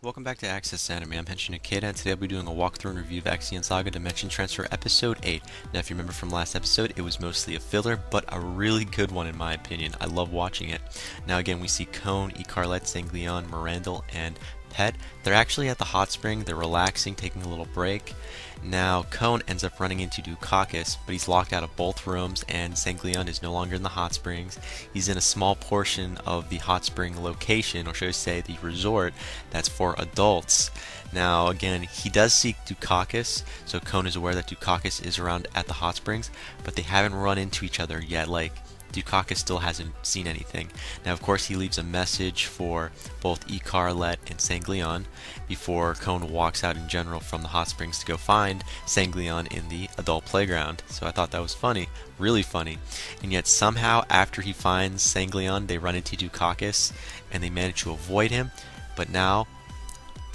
Welcome back to Access Anime. I'm Henshin Ikeda, and today I'll be doing a walkthrough and review of Ixion Saga Dimension Transfer Episode 8. Now, if you remember from last episode, it was mostly a filler, but a really good one in my opinion. I love watching it. Now again, we see Cone, Icarlet, Sanglion, Mirandel, and Pet. They're actually at the hot spring. They're relaxing, taking a little break. Now, Cone ends up running into Dukakis, but he's locked out of both rooms, and Sanglion is no longer in the hot springs. He's in a small portion of the hot spring location, or should I say the resort, that's for adults. Now, again, he does seek Dukakis, so Cone is aware that Dukakis is around at the hot springs, but they haven't run into each other yet. Dukakis still hasn't seen anything. Now, of course, he leaves a message for both Icarlet and Sanglion before Cone walks out in general from the hot springs to go find Sanglion in the adult playground. So I thought that was funny, really funny. And yet somehow after he finds Sanglion, they run into Dukakis and they manage to avoid him. But now,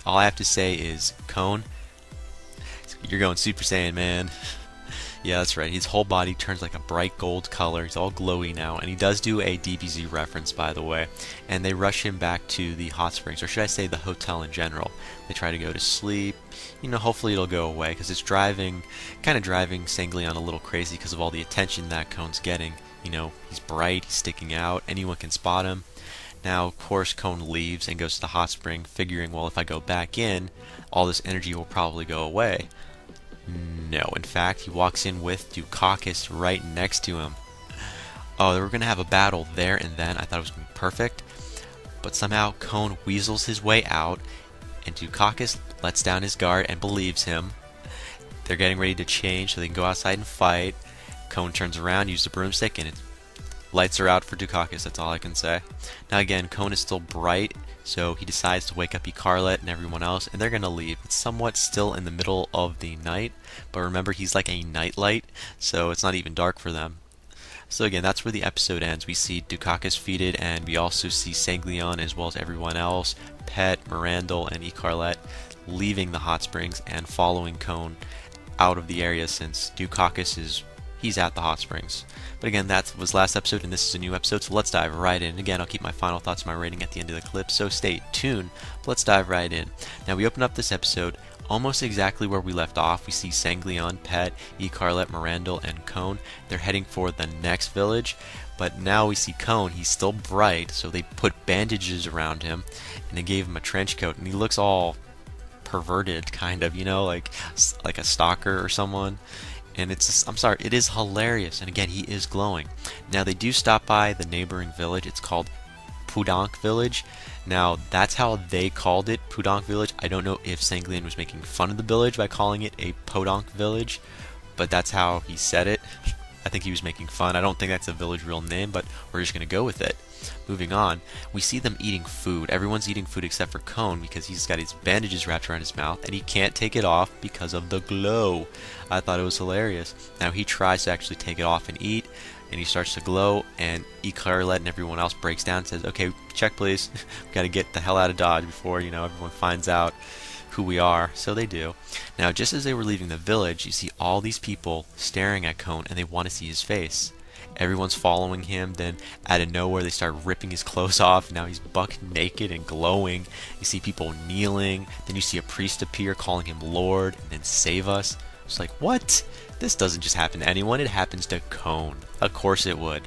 all I have to say is, Cone, you're going Super Saiyan, man. Yeah, that's right. His whole body turns like a bright gold color. He's all glowy now. And he does do a DBZ reference, by the way. And they rush him back to the hot springs, or should I say the hotel in general. They try to go to sleep. You know, hopefully it'll go away, because it's kind of driving Sanglion a little crazy because of all the attention that Cone's getting. You know, he's bright, he's sticking out, anyone can spot him. Now, of course, Cone leaves and goes to the hot spring, figuring, well, if I go back in, all this energy will probably go away. No, in fact, he walks in with Dukakis right next to him. Oh, they were going to have a battle there and then. I thought it was going to be perfect. But somehow, Cone weasels his way out, and Dukakis lets down his guard and believes him. They're getting ready to change so they can go outside and fight. Cone turns around, uses the broomstick, and lights are out for Dukakis. That's all I can say. Now again, Cone is still bright, so he decides to wake up Icarlet and everyone else, and they're going to leave. It's somewhat still in the middle of the night, but remember, he's like a nightlight, so it's not even dark for them. So again, that's where the episode ends. We see Dukakis defeated, and we also see Sanglion as well as everyone else, Pet, Mirandel, and Icarlet leaving the hot springs and following Cone out of the area, since Dukakis he's at the hot springs. But again, that was last episode, and this is a new episode, so let's dive right in. Again, I'll keep my final thoughts and my rating at the end of the clip, so stay tuned. But let's dive right in. Now, we open up this episode almost exactly where we left off. We see Sanglion, Pet, Icarlet, Mirandel, and Cone. They're heading for the next village, but now we see Cone. He's still bright, so they put bandages around him, and they gave him a trench coat, and he looks all perverted, kind of, you know, like a stalker or someone. And I'm sorry, it is hilarious. And again, he is glowing. Now, they do stop by the neighboring village. It's called Pudank Village. Now, that's how they called it, Pudank Village. I don't know if Sanglion was making fun of the village by calling it a Podonk Village, but that's how he said it. I think he was making fun. I don't think that's a village real name, but we're just going to go with it. Moving on, we see them eating food. Everyone's eating food except for Cone, because he's got his bandages wrapped around his mouth and he can't take it off because of the glow. I thought it was hilarious. Now he tries to actually take it off and eat, and he starts to glow, and Icarlet and everyone else breaks down and says, okay, check please. We got to get the hell out of Dodge before, you know, everyone finds out who we are. So they do. Now, just as they were leaving the village, you see all these people staring at Cone, and they want to see his face. Everyone's following him. Then out of nowhere, they start ripping his clothes off. Now he's buck naked and glowing. You see people kneeling. Then you see a priest appear calling him Lord, and then save us. It's like, what? This doesn't just happen to anyone, it happens to Cone. Of course it would.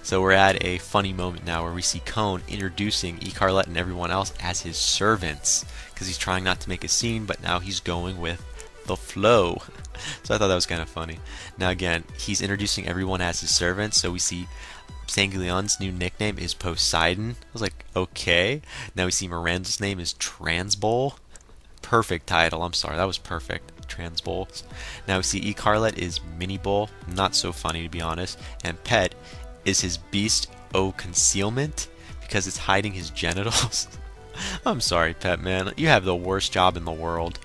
So we're at a funny moment now where we see Cone introducing Icarlet and everyone else as his servants, because he's trying not to make a scene, but now he's going with the flow. So I thought that was kind of funny. Now again, he's introducing everyone as his servants, so we see Sanglion's new nickname is Poseidon. I was like, okay. Now we see Miranda's name is Transbowl. Perfect title, I'm sorry, that was perfect. Transbowl. Now we see Icarlet is Mini Bowl, not so funny to be honest, and Pet is his Beast O Concealment, because it's hiding his genitals. I'm sorry, Pet, man, you have the worst job in the world,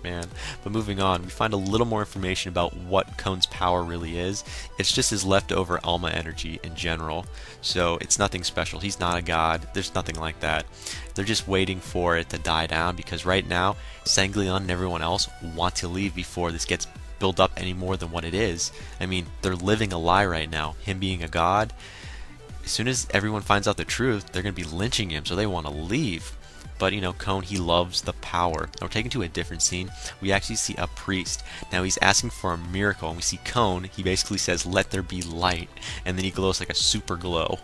man. But moving on, we find a little more information about what Cone's power really is. It's just his leftover Alma energy in general, so it's nothing special. He's not a god, there's nothing like that. They're just waiting for it to die down, because right now Sanglion and everyone else want to leave before this gets built up any more than what it is. I mean, they're living a lie right now, him being a god. As soon as everyone finds out the truth, they're going to be lynching him, so they want to leave. but you know, Cone, he loves the power. Now we're taken to a different scene. We actually see a priest. Now he's asking for a miracle, and we see Cone, he basically says, "Let there be light," and then he glows like a super glow.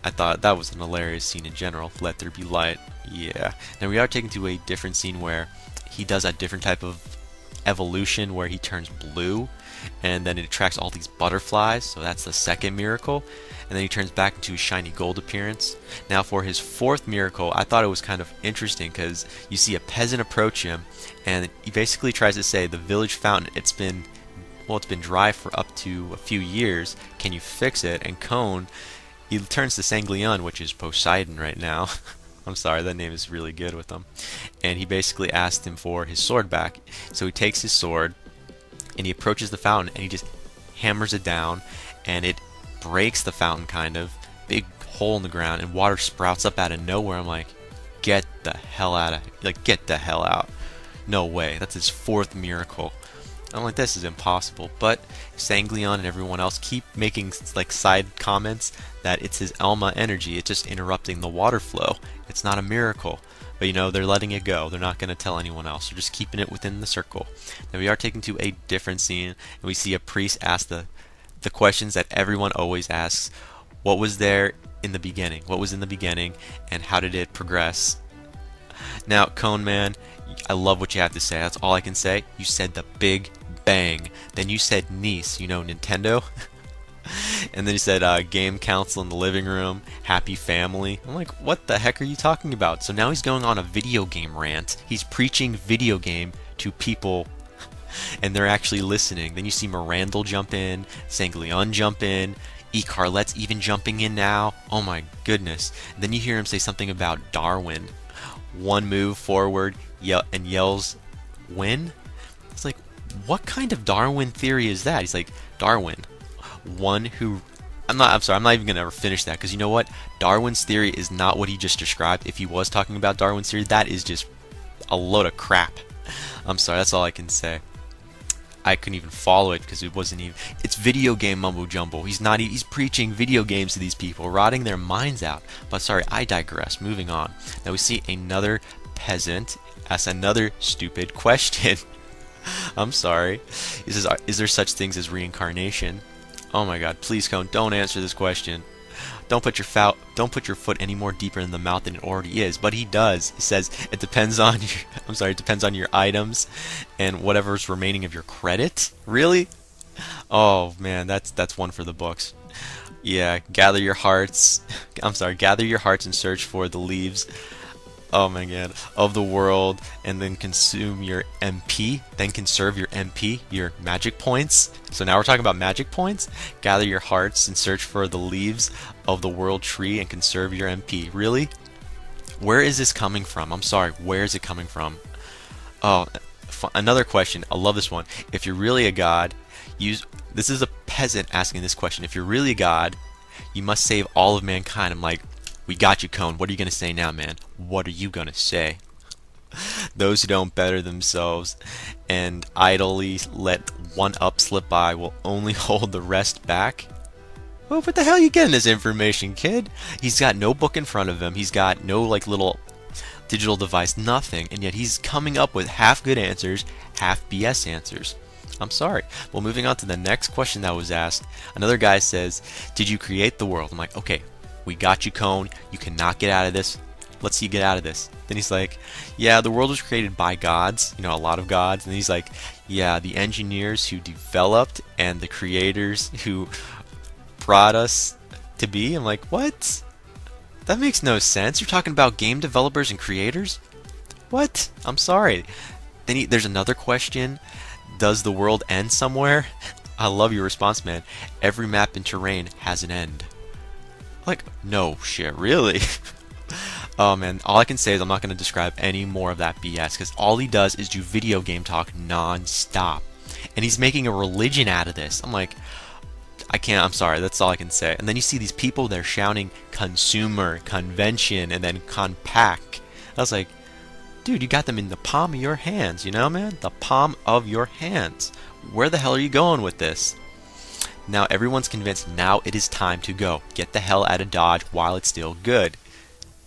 I thought that was an hilarious scene in general. Let there be light. Yeah. Now we are taken to a different scene where he does a different type of evolution where he turns blue, and then it attracts all these butterflies, so that's the second miracle. And then he turns back into his shiny gold appearance. Now for his fourth miracle, I thought it was kind of interesting because you see a peasant approach him, and he basically tries to say, the village fountain, it's been dry for up to a few years, can you fix it? And Cone, he turns to Sanglion, which is Poseidon right now. I'm sorry, that name is really good with him. And he basically asked him for his sword back. So he takes his sword, and he approaches the fountain, and he just hammers it down, and it breaks the fountain, kind of. Big hole in the ground, and water sprouts up out of nowhere. I'm like, get the hell out of, like, get the hell out. No way. That's his fourth miracle. I'm like, this is impossible. But Sanglion and everyone else keep making like side comments that it's his Elma energy. It's just interrupting the water flow. It's not a miracle. But you know, they're letting it go. They're not going to tell anyone else. They're just keeping it within the circle. Now we are taken to a different scene, and we see a priest ask the questions that everyone always asks. What was there in the beginning? What was in the beginning, and how did it progress? Now, Cone Man, I love what you have to say. That's all I can say. You said the Big Bang. Then you said niece, you know, Nintendo. And then you said game console in the living room, happy family. I'm like, what the heck are you talking about? So now he's going on a video game rant. He's preaching video game to people, and they're actually listening. Then you see Mirandel jump in, Sanglion jump in, Carlette's even jumping in now. Oh my goodness. And then you hear him say something about Darwin. One move forward, and yells, win? It's like, what kind of Darwin theory is that? He's like, Darwin, one who... I'm not even going to ever finish that, because you know what? Darwin's theory is not what he just described. If he was talking about Darwin's theory, that is just a load of crap. I'm sorry, that's all I can say. I couldn't even follow it because it wasn't even... It's video game mumbo jumbo. He's preaching video games to these people, rotting their minds out. But sorry, I digress. Moving on. Now we see another peasant ask another stupid question. I'm sorry. He says, is there such things as reincarnation? Oh my god, please Cone, don't answer this question. Don't put your foot any more deeper in the mouth than it already is. But he does. He says it depends on your, it depends on your items and whatever's remaining of your credit. Really? Oh man, that's one for the books. Yeah, gather your hearts. Gather your hearts and search for the leaves. Oh my god, of the world, and then consume your MP, then conserve your MP, your magic points. So now we're talking about magic points. Gather your hearts and search for the leaves of the world tree and conserve your MP. Really? Where is this coming from? I'm sorry, where is it coming from? Oh, another question. I love this one. If you're really a god, this is a peasant asking this question. If you're really a god, you must save all of mankind. I'm like, we got you, Cone. What are you going to say now, man? What are you going to say? Those who don't better themselves and idly let one up slip by will only hold the rest back. Well, what the hell are you getting this information, kid? He's got no book in front of him. He's got no like little digital device, nothing. And yet he's coming up with half good answers, half BS answers. I'm sorry. Well, moving on to the next question that was asked. Another guy says, did you create the world? I'm like, okay. We got you, Cone. You cannot get out of this. Let's see you get out of this. Then he's like, yeah, the world was created by gods, you know, a lot of gods. And he's like, yeah, the engineers who developed and the creators who brought us to be. I'm like, what? That makes no sense. You're talking about game developers and creators? What? I'm sorry. Then there's another question. Does the world end somewhere? I love your response, man. Every map and terrain has an end. Like, no shit, really? Oh man, all I can say is I'm not going to describe any more of that BS, because all he does is do video game talk non-stop. And he's making a religion out of this. I'm like, I'm sorry, that's all I can say. And then you see these people, they're shouting consumer, convention, and then compact. I was like, dude, you got them in the palm of your hands, you know, man? The palm of your hands. Where the hell are you going with this? Now everyone's convinced now it is time to go. Get the hell out of Dodge while it's still good.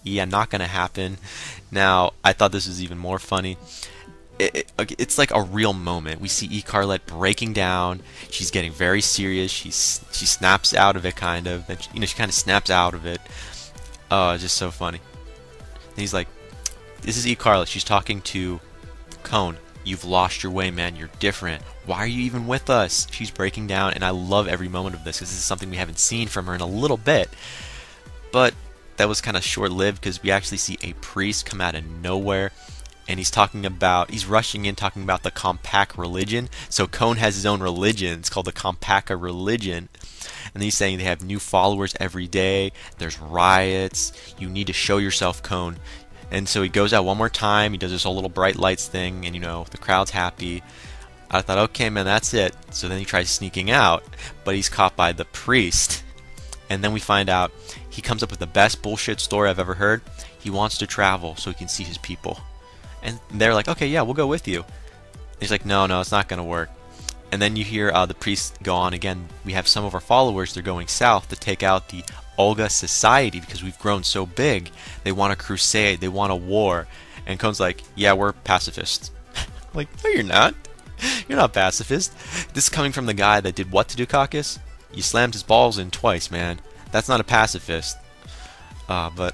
yeah, not gonna happen. Now, I thought this was even more funny. It's like a real moment. We see E-Carlet breaking down. She's getting very serious. She snaps out of it, kind of. And, she kind of snaps out of it. Oh, it's just so funny. And he's like, this is E-Carlet. She's talking to Cone. You've lost your way, man. You're different. Why are you even with us? She's breaking down, and I love every moment of this because this is something we haven't seen from her in a little bit. But that was kind of short-lived because we actually see a priest come out of nowhere, and he's rushing in talking about the Compact religion. So Cone has his own religion. It's called the Compacta religion. And he's saying they have new followers every day. There's riots. You need to show yourself, Cone. And so he goes out one more time. He does this whole little bright lights thing, and the crowd's happy. I thought, okay, man, that's it. So then he tries sneaking out, but he's caught by the priest. And then we find out he comes up with the best bullshit story I've ever heard. He wants to travel so he can see his people. And they're like, okay, yeah, we'll go with you. And he's like, no, it's not going to work. And then you hear the priest go on again. We have some of our followers, they're going south to take out the Olga society because we've grown so big. They want a crusade, they want a war. And Cone's like, yeah, we're pacifists. Like, no, you're not. You're not pacifist. This is coming from the guy that did what to Dukakis? You slammed his balls in twice, man. That's not a pacifist. But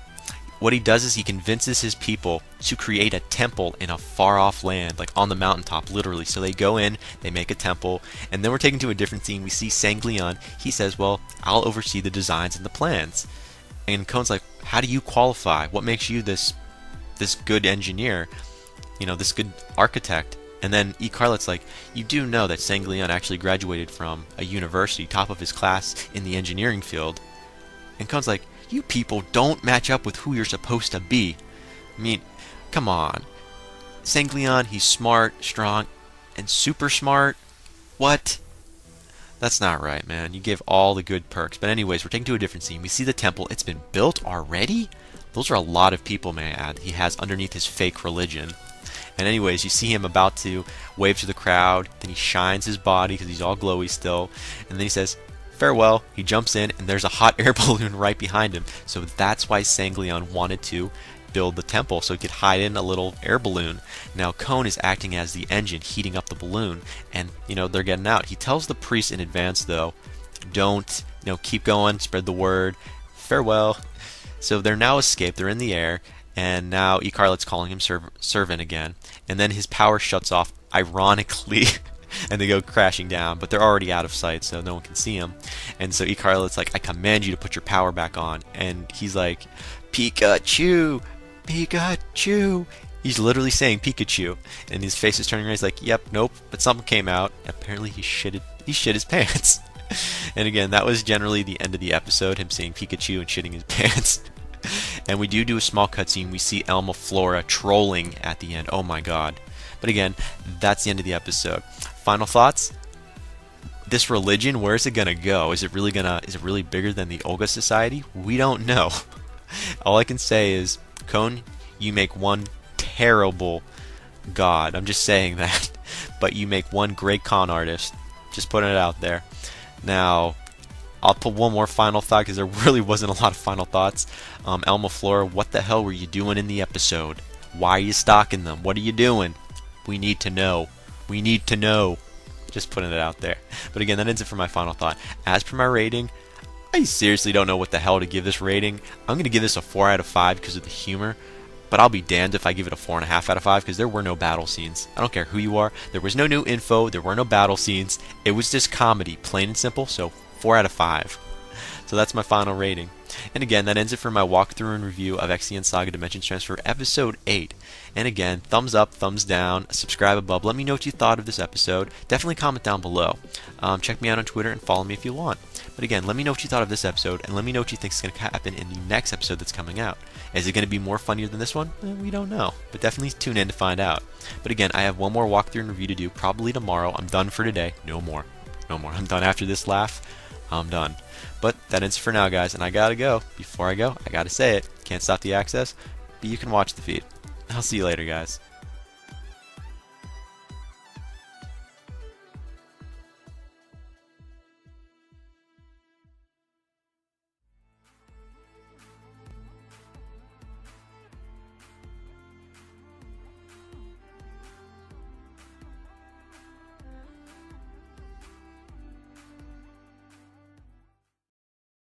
what he does is he convinces his people to create a temple in a far-off land, like on the mountaintop, literally. So they go in, they make a temple, and then we're taken to a different scene. We see Sanglion. He says, well, I'll oversee the designs and the plans. And Cone's like, how do you qualify? What makes you this good engineer? This good architect? And then E-Carlet's like, you do know that Sanglion actually graduated from a university, top of his class in the engineering field. And Cone's like, you people don't match up with who you're supposed to be. I mean, come on. Sanglion, he's smart, strong, and super smart. What? That's not right, man. You give all the good perks. But anyways, we're taken to a different scene. We see the temple. It's been built already? Those are a lot of people, may I add, he has underneath his fake religion. And anyways, you see him about to wave to the crowd. Then he shines his body because he's all glowy still. And then he says, farewell. He jumps in, and there's a hot air balloon right behind him. So that's why Sanglion wanted to build the temple, so he could hide in a little air balloon. Now Cone is acting as the engine, heating up the balloon, and they're getting out. He tells the priest in advance, though, don't, keep going, spread the word, farewell. So they're now escaped. They're in the air, and now E-Carlet's calling him servant again. And then his power shuts off, ironically. And they go crashing down, but they're already out of sight, so no one can see them. And so E-Carlet's like, I command you to put your power back on. And he's like, Pikachu! Pikachu! He's literally saying Pikachu. And his face is turning red. He's like, yep, nope, but something came out. Apparently he shit his pants. And again, that was generally the end of the episode, him saying Pikachu and shitting his pants. And we do a small cutscene. We see Elma Flora trolling at the end. Oh my god. But again, that's the end of the episode. Final thoughts? This religion, where is it gonna go? Is it really bigger than the Olga Society? We don't know. All I can say is, Cone, you make one terrible god. I'm just saying that. But you make one great con artist. Just putting it out there. Now, I'll put one more final thought because there really wasn't a lot of final thoughts. Elma Flora, what the hell were you doing in the episode? Why are you stalking them? What are you doing? We need to know. We need to know. Just putting it out there. But again, that ends it for my final thought. As per my rating, I seriously don't know what the hell to give this rating. I'm going to give this a 4 out of 5 because of the humor. But I'll be damned if I give it a 4.5 out of 5 because there were no battle scenes. I don't care who you are. There was no new info. There were no battle scenes. It was just comedy, plain and simple. So 4 out of 5. So that's my final rating. And again, that ends it for my walkthrough and review of Ixion Saga Dimensions Transfer Episode 8. And again, thumbs up, thumbs down, subscribe above. Let me know what you thought of this episode. Definitely comment down below. Check me out on Twitter and follow me if you want. But again, let me know what you thought of this episode, and let me know what you think is going to happen in the next episode that's coming out. Is it going to be more funnier than this one? We don't know. But definitely tune in to find out. But again, I have one more walkthrough and review to do, probably tomorrow. I'm done for today. No more. No more. I'm done after this laugh. I'm done. But that ends it for now, guys, and I gotta go. Before I go, I gotta say it. Can't stop the access, but you can watch the feed. I'll see you later, guys.